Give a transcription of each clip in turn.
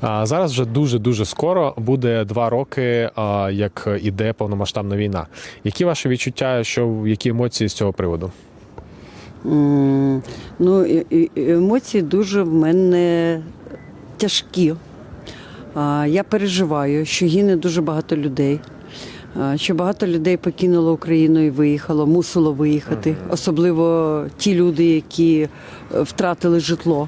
Зараз вже дуже скоро буде 2 роки, як іде повномасштабна війна. Які ваші відчуття, які емоції з цього приводу? Емоції дуже в мене тяжкі. Я переживаю, що гине дуже багато людей, що багато людей покинуло Україну і виїхало, мусило виїхати. Особливо ті люди, які втратили житло,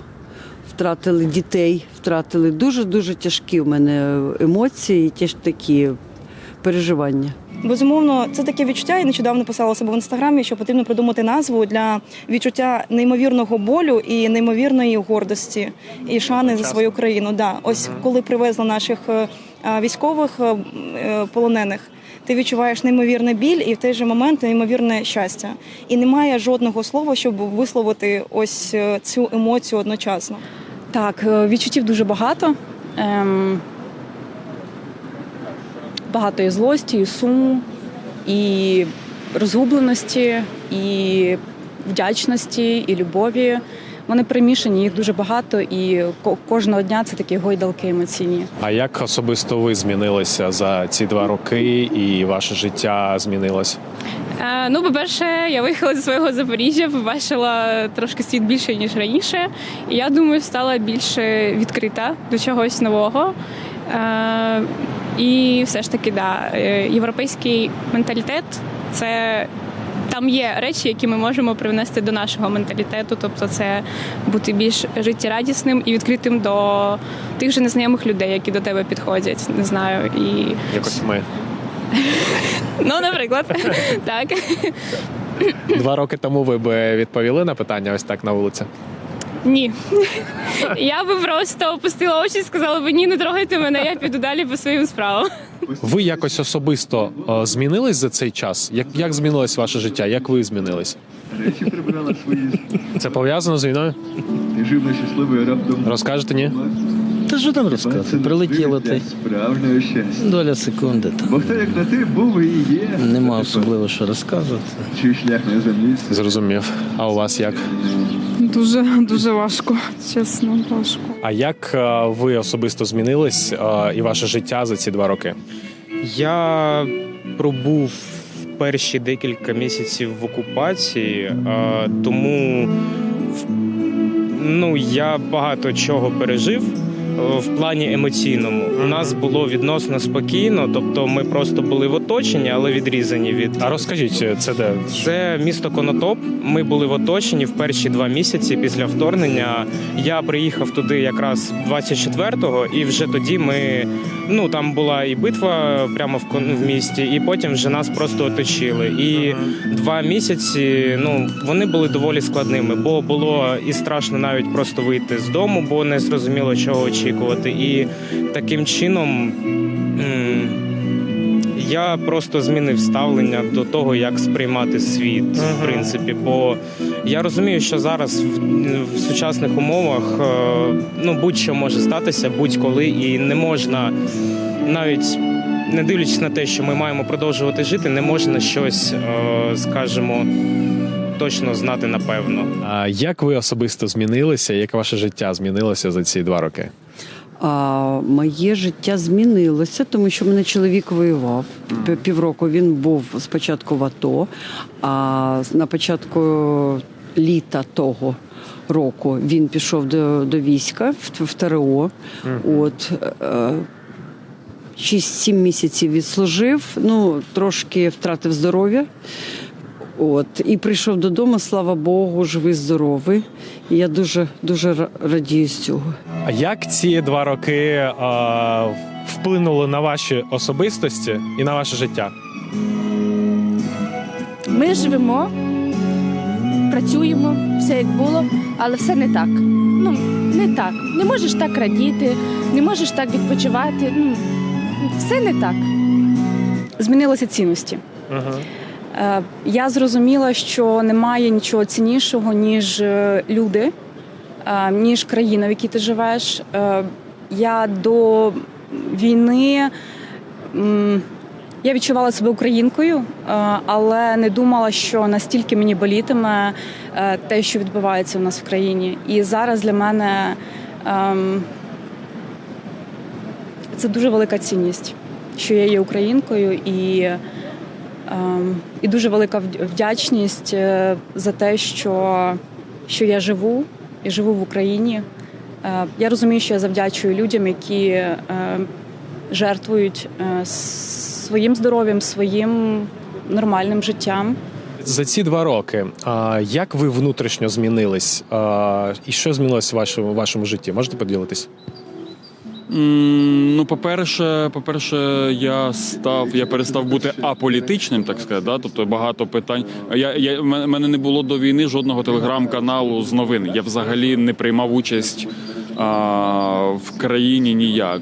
втратили дітей, втратили дуже тяжкі в мене емоції, теж такі переживання. Безумовно, це таке відчуття. Я нещодавно писала себе в інстаграмі, що потрібно придумати назву для відчуття неймовірного болю і неймовірної гордості і шани за свою країну. Ось коли привезли наших військових полонених, ти відчуваєш неймовірний біль і в той же момент неймовірне щастя. І немає жодного слова, щоб висловити ось цю емоцію одночасно. Так, відчуттів дуже багато. Багато і злості, і суму, і розгубленості, і вдячності, і любові. Вони примішані, їх дуже багато, і кожного дня це такі гойдалки емоційні. А як особисто ви змінилися за ці 2 роки і ваше життя змінилось? По-перше, я виїхала зі свого Запоріжжя, побачила трошки світ більше, ніж раніше. І я думаю, стала більше відкрита до чогось нового. І все ж таки, європейський менталітет – це там є речі, які ми можемо привнести до нашого менталітету. Тобто це бути більш життєрадісним і відкритим до тих же незнайомих людей, які до тебе підходять. Не знаю. Якось ми. Наприклад. Так. 2 роки тому ви б відповіли на питання ось так на вулиці? Ні. Я би просто опустила очі і сказала б, ні, не трогайте мене, я піду далі по своїм справам. Ви якось особисто змінились за цей час? Як змінилось ваше життя? Як ви змінились? Речі прибрала свої. Це пов'язано з війною? Ти жив на щасливий раптом. Розкажете, ні? Та що там розказати? Прилетіло ти. Справжнього щастя. Доля секунди Бо там. хто як на ти був і є. Нема особливо що розказувати. Чий шлях на землі. Зрозумів. А у вас як? Дуже важко, чесно, важко. А як ви особисто змінились і ваше життя за ці 2 роки? Я пробув перші декілька місяців в окупації, тому я багато чого пережив в плані емоційному. У нас було відносно спокійно, тобто ми просто були в оточенні, але відрізані від... А розкажіть, це де? Це місто Конотоп. Ми були в оточенні в перші 2 місяці після вторгнення. Я приїхав туди якраз 24-го, і вже тоді ми... там була і битва прямо в місті, і потім вже нас просто оточили. І 2 місяці, вони були доволі складними, бо було і страшно навіть просто вийти з дому, бо не зрозуміло, чого очікувати. І таким чином я просто змінив ставлення до того, як сприймати світ, в принципі. Бо я розумію, що зараз в сучасних умовах будь-що може статися, будь-коли, і не можна, навіть не дивлячись на те, що ми маємо продовжувати жити, не можна щось, скажімо, точно знати напевно. А як ви особисто змінилися? Як ваше життя змінилося за ці 2 роки? Моє життя змінилося, тому що мене чоловік воював. Півроку він був спочатку в АТО, а на початку літа того року він пішов до війська в ТРО. 6-7 місяців відслужив, трошки втратив здоров'я. І прийшов додому, слава Богу, живий, здоровий. І я дуже радію з цього. А як ці 2 роки вплинули на ваші особистості і на ваше життя? Ми живемо, працюємо, все як було, але все не так. Не так. Не можеш так радіти, не можеш так відпочивати. Все не так. Змінилися цінності. Я зрозуміла, що немає нічого ціннішого, ніж люди, ніж країна, в якій ти живеш. Я до війни я відчувала себе українкою, але не думала, що настільки мені болітиме те, що відбувається у нас в країні. І зараз для мене це дуже велика цінність, що я є українкою, і дуже велика вдячність за те, що я живу і живу в Україні. Я розумію, що я завдячую людям, які жертвують своїм здоров'ям, своїм нормальним життям. За ці 2 роки, як ви внутрішньо змінились? І що змінилось в вашому житті? Можете поділитись? Ну, по-перше, я перестав бути аполітичним, так сказати, да? Тобто багато питань. В мене не було до війни жодного телеграм-каналу з новин. Я взагалі не приймав участь в країні ніяк.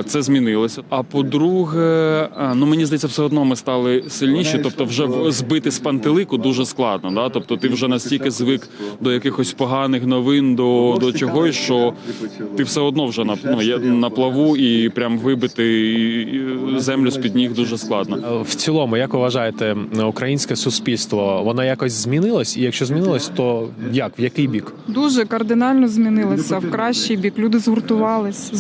Це змінилося. А по-друге, мені здається, все одно ми стали сильніші, тобто вже збити з пантелику дуже складно. Да? Тобто ти вже настільки звик до якихось поганих новин, до чогось, що ти все одно вже на плаву і прям вибити землю з-під ніг дуже складно. В цілому, як ви вважаєте, українське суспільство, воно якось змінилось? І якщо змінилось, то як? В який бік? Дуже кардинально змінилося в кращий бік. Люди згуртувались.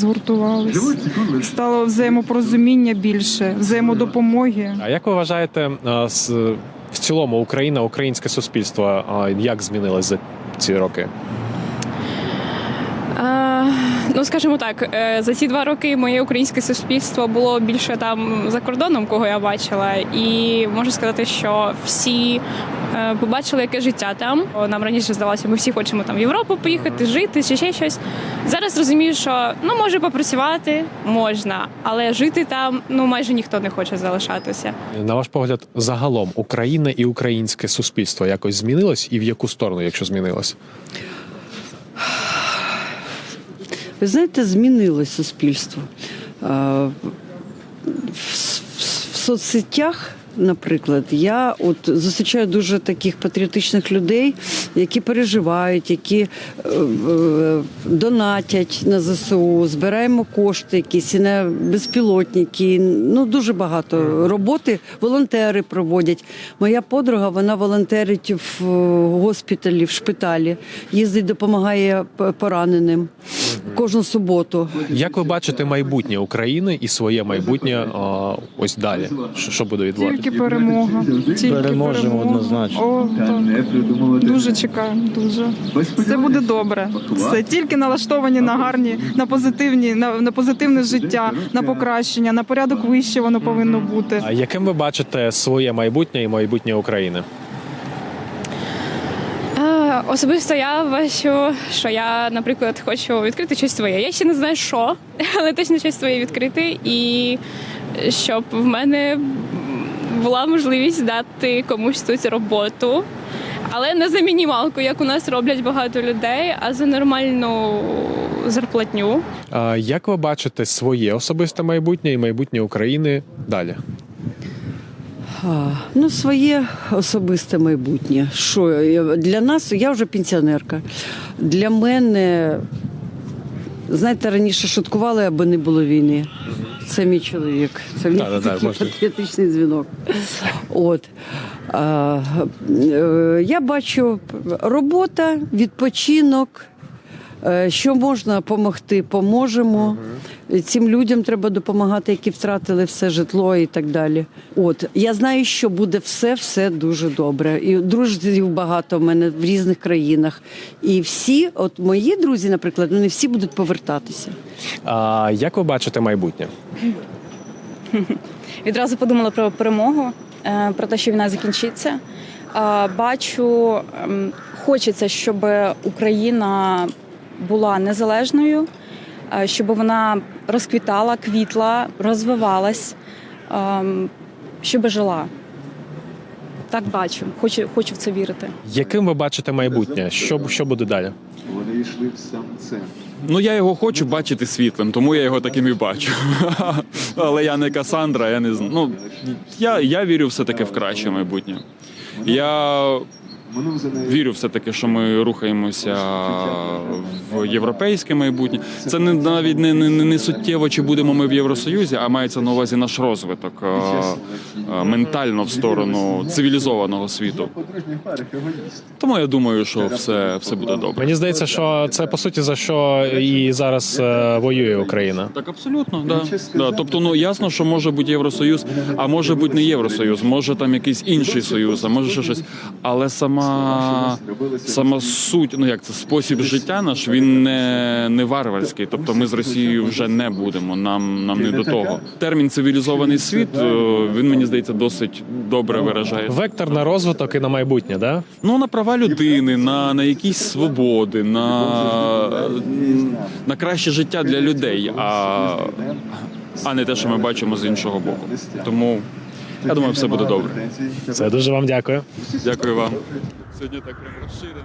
Стало взаємопорозуміння більше, взаємодопомоги. А як ви вважаєте, в цілому Україна, українське суспільство, як змінилось за ці роки? Ну, скажімо так, за ці 2 роки моє українське суспільство було більше там за кордоном, кого я бачила, і можу сказати, що всі побачили, яке життя там. Нам раніше здалося, ми всі хочемо там в Європу поїхати, жити чи ще щось. Зараз розумію, що може попрацювати, можна, але жити там майже ніхто не хоче залишатися. На ваш погляд, загалом Україна і українське суспільство якось змінилось, і в яку сторону, якщо змінилось? Ви знаєте, змінилось суспільство. В соцсетях, наприклад, я зустрічаю дуже таких патріотичних людей, які переживають, які донатять на ЗСУ, збираємо кошти якісь і на безпілотники. Дуже багато роботи. Волонтери проводять. Моя подруга, вона волонтерить в госпіталі, в шпиталі, їздить, допомагає пораненим кожну суботу. Як ви бачите майбутнє України і своє майбутнє ось далі? Що буде відбуватися? Тільки перемога. Переможемо однозначно. Дуже чекаємо, дуже. Все буде добре. Все тільки налаштовані на гарні, на позитивне життя, на покращення, на порядок вище воно повинно бути. А яким ви бачите своє майбутнє і майбутнє України? Особисто я бачу, що я, наприклад, хочу відкрити щось своє. Я ще не знаю, що, але точно щось своє відкрити. І щоб в мене була можливість дати комусь тут роботу. Але не за мінімалку, як у нас роблять багато людей, а за нормальну зарплатню. Як ви бачите своє особисте майбутнє і майбутнє України далі? Своє особисте майбутнє. Що для нас, я вже пенсіонерка. Для мене, знаєте, раніше шуткували, аби не було війни. Це мій чоловік. Це мій такий патріотичний дзвінок. Я бачу робота, відпочинок. Що можна допомогти, поможемо. Цим людям треба допомагати, які втратили все житло і так далі. Я знаю, що буде все дуже добре. І друзів багато в мене в різних країнах. І всі, мої друзі, наприклад, вони всі будуть повертатися. Як ви бачите майбутнє? Відразу подумала про перемогу, про те, що війна закінчиться. Бачу, хочеться, щоб Україна була незалежною, щоб вона розквітала, квітла, розвивалась, щоб жила. Так бачу, хочу в це вірити. Яким ви бачите майбутнє? Що буде далі? Вони йшли в сам центр. Я його хочу бачити світлим, тому я його таким і бачу. Але я не Касандра, я не знаю. Я вірю все-таки в краще майбутнє. Я Вірю все-таки, що ми рухаємося в європейське майбутнє. Це навіть не суттєво, чи будемо ми в Євросоюзі, а мається на увазі наш розвиток ментально в сторону цивілізованого світу. Тому я думаю, що все буде добре. Мені здається, що це по суті за що і зараз воює Україна. Так, абсолютно, да. Тобто, ну ясно, що може бути Євросоюз, а може бути не Євросоюз, може там якийсь інший союз, а може ще щось. Але сама суть, ну як це, спосіб життя наш, він не варварський. Тобто ми з Росією вже не будемо, нам не до того. Термін цивілізований світ, він, мені здається, досить добре виражає. Вектор на розвиток і на майбутнє, да? Ну, на права людини, на якісь свободи, на краще життя для людей, а не те, що ми бачимо з іншого боку. Тому я думаю, все буде добре. Все, дуже вам дякую. Дякую вам. Сьогодні так прям розширено.